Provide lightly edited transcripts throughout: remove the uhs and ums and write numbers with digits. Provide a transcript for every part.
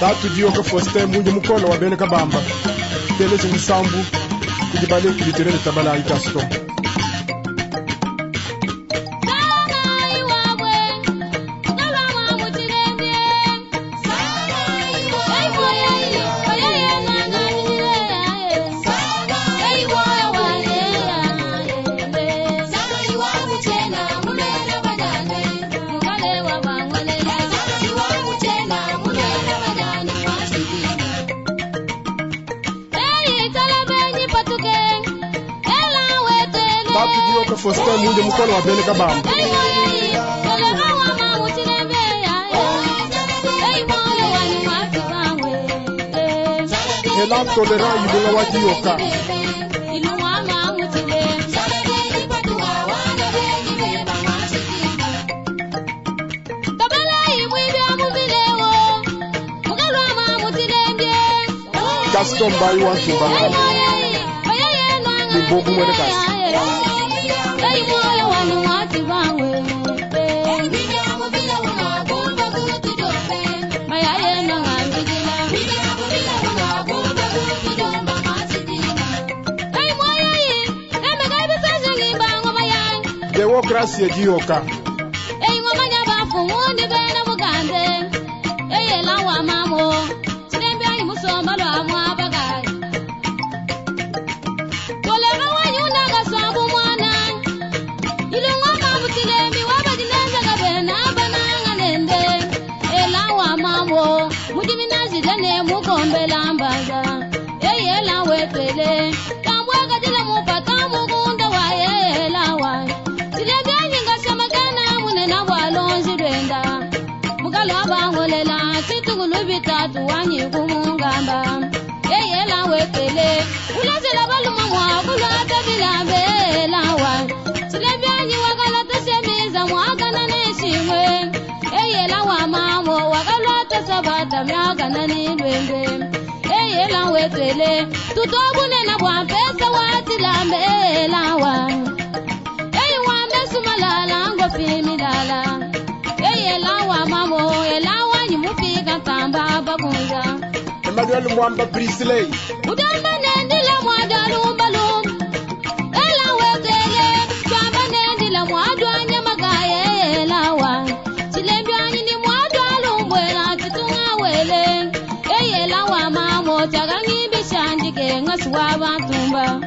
Tatu dio ka foste munje mukono wa bene kabamba. Tele zumusambu kujibale kulitere tabala ikasto. Foste munje mukono wa bene kabamba. Ela tolera yulunga wa dioka. Gaston bayi wa tumbanga. Ni bogu mwene kasi. Democracia dioka. Tutobune na bwa pesa wati lambe lawa. Wa mesumalala ngo pimilala. Lawa mamo lawa ni mufika tamba bagunja. Emmanuel Mwamba Brisley. Udamba nendila mwadalu balum. Wetele twamba nendila mwadwanya magaye lawa. Silembyanyi ni mwadwalu mbwela titunga wele. Lawa mamo tagangi bishandike ngasuwa bantumba.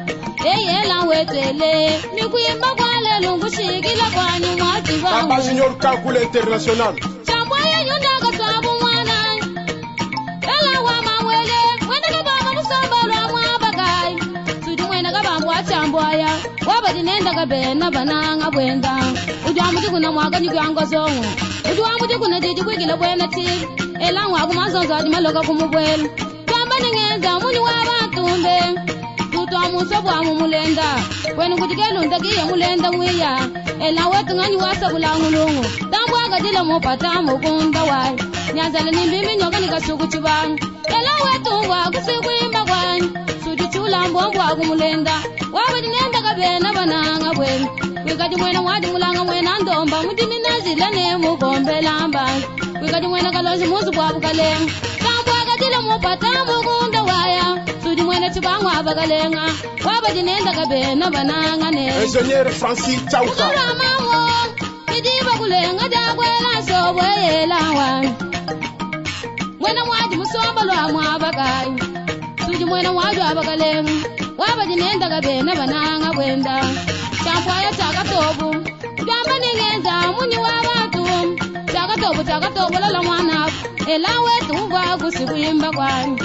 Wetele ni kuyimba kwale lungu shigila kwani mwatiwa. Amba Junior Kakule International. Chamboye nyunda katwabu mwana. Lawa mawele wenda kababa musambalo mwabagai. Sudi mwena kabambu wa chamboya. Wabadi nenda kabena bananga bwenda. Ujwa muti kuna mwaga nyugwango zongo. Ujwa muti kuna jiji kwigila bwena ti. Lawa kumazonzo adi maloka kumubwelu. Twamba ningenza muni wabatumbe. Tutwa musobu wa mumulenda. Wenu kutikelu ndakiye mulenda mwiya. Wetu ngani wasa bulangulungu. Tambu agadila mopata mukunda wai. Nyanzale nimbimi nyoka nikasuku chibani. Wetu wa kusikwimba kwani. Sudi chula mbombu wa kumulenda. Wabadi nenda kabena bananga bwenu. Wikati mwena wadi mulanga mwena ndomba. Mudimi nazila ne mukombe lamba. Wikati mwena kalozi musu bwabu kalenga. Tambu agadila mopata mukunda waya. Sudi mwena chibangu abagalenga. Wabadi nenda kabena bananga ne. Ingénieur Francis Chauka. Mamo, kidiba kulenga jagwela sobwe lawa. Mwena mwaji musomba lwa mwabagai. Sudi mwena waju abagalenga. Wabadi nenda kabena bananga bwenda. Champwaya chakatobu. Ujamba ningenza muni wabatu. Chakatobu lala mwana. Wetu wa kusikwimba kwani.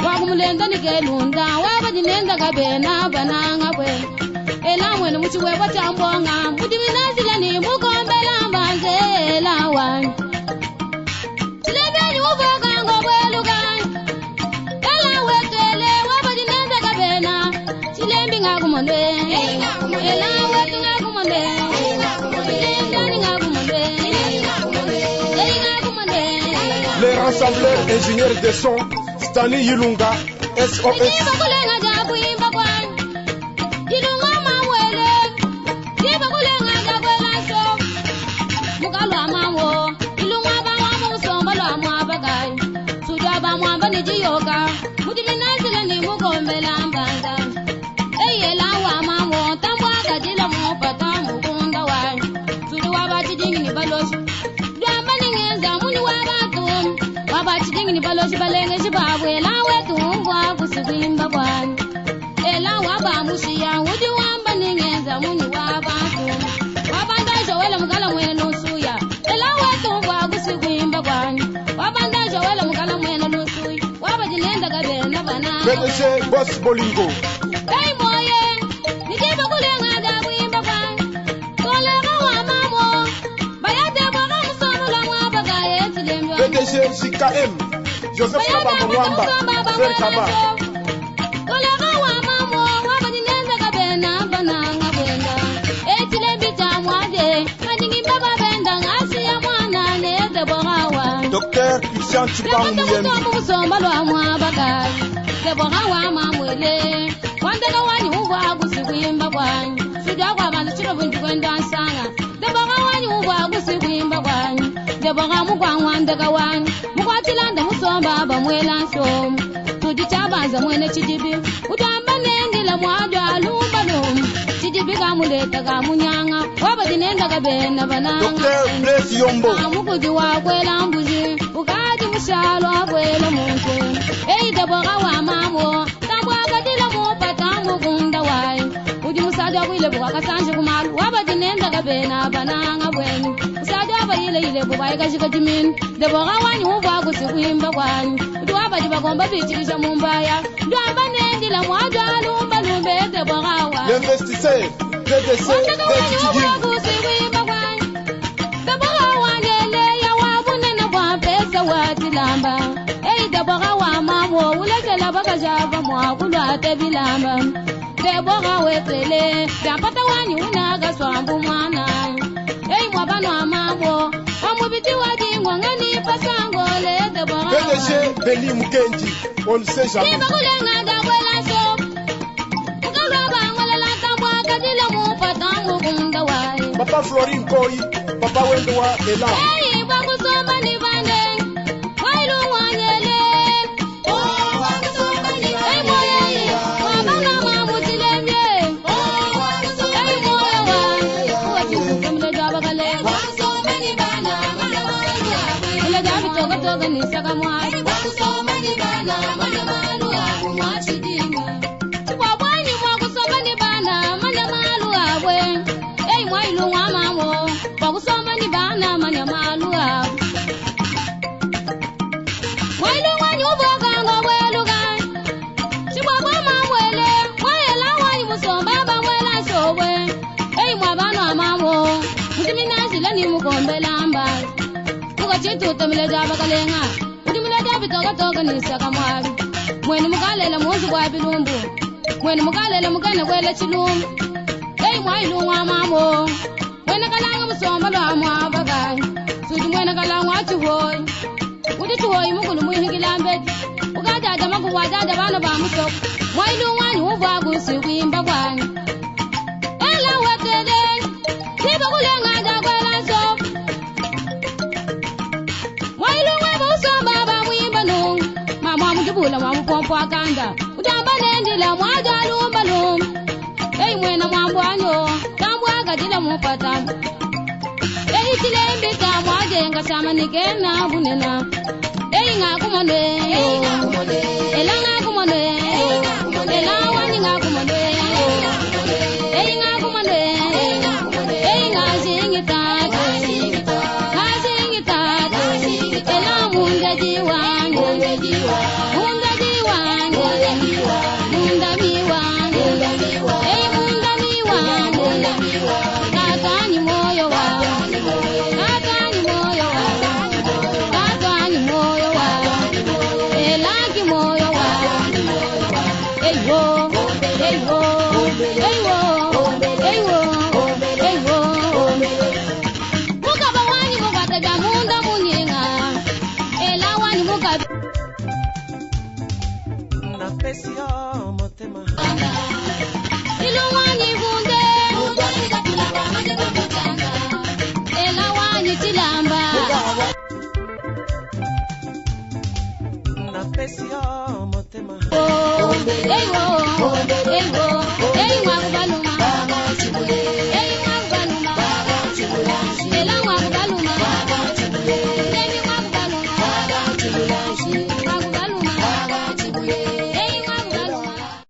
Wakumulenda nikelunda. Wabadi nenda kabena bananga bwenda. Mwene muchiweba chambonga. Mudimi nazila ni mukombe lambanze lawa. Chilebeni uvoka ngobweluka. Wetele wabadi nenda kabena. Chilembi ngakumonde. Wetu ngakumonde. Chilembani ngakumonde. Les rassembleurs ingénieurs de son, Stanley Yilunga, SOS. PDG Boss Bolingo. Hey moye, nikiba kulenga dabu imbaba. Kolega wa mamo, bayate bwana musomo la mwabaga yetilembwa. PDG JKM, Joseph Kaba Mwamba, Frère Kaba. Kolega wa mamo, wabadinenza kabena bananga bwenda. Etilembi tamwade, madingi baba benda ngasi ya mwana neze borawa. Docteur Christian Chipang Muyembi. Musomba lwa mwabaga. Debora wa mamwele wandega wanyi uwa gusikwimba kwanyi sudwa kwa bantu chiro bunju kwenda nsanga debora wanyi uwa gusikwimba kwanyi debora mukwa wandega wanyi mukwatilanda musomba bamwela nsomu tudi chabanza mwene chijibi utamba nendila mwadwa alumba lumu chijibi kamuleta kamunyanga wabadinenda kabena bananga Docteur Blaise Yombo. amukuji wakwela mbuzi ukaji mushalo akwela muntu ei debora wa mamo tambwa kadila mo patangu kunda wai udi musaja kwile buka kasanje kumalu wabadinenda kabena bananga bweni musaja bayile ile buka kashika jimin debora wanyi uva kusikwimba kwani udi wabadi bagomba bichikisha mumbaya ndo abanendila mwadwa lumba lumbe debora wa L'investisseur PDC Dejigim. Lamba ei debora wa mamo ulekela baka java mwakulwa tebilamba debora wetele dampata wanyi unaga swambu mwana ei mwabano wa mamo wamubiti wajingwa ngani pasango le debora PDG Beli Mukenji, on ne sait jamais. Iba kulenga dawela so Mkalwa bangolela tambwa kadila mu patangu kunda wai Papa Florine Koi, Papa Wendoa Elan. ei bakusoma ni bande tutamile jaba kalenga udimile jabi toga ni saka mwari mweni mukalela muzi bwa bilumbu mweni mukalela mugana kwela chilumbu ei mwailu wa mamo mweni kalanga musomba lwa mwabaga sudi mweni kalanga chihoyi udi chihoyi mukulu muhingila ukajaja maku wajaja bana ba musok mwailu wanyi ubwa gusikwimba kwani ela watele tiba kulenga jakwela nsok bula mwamu pompo akanda utamba nendila mwaja lumba lum ei mwena mwambu anyo tambu agadila mupata ei tilembi ta mwaje ngasama nikena bunena ei ngakumone ela ngakumone ela wani ngakumone ei ngakumone ei ngazingita ela mungaji wangu Hey,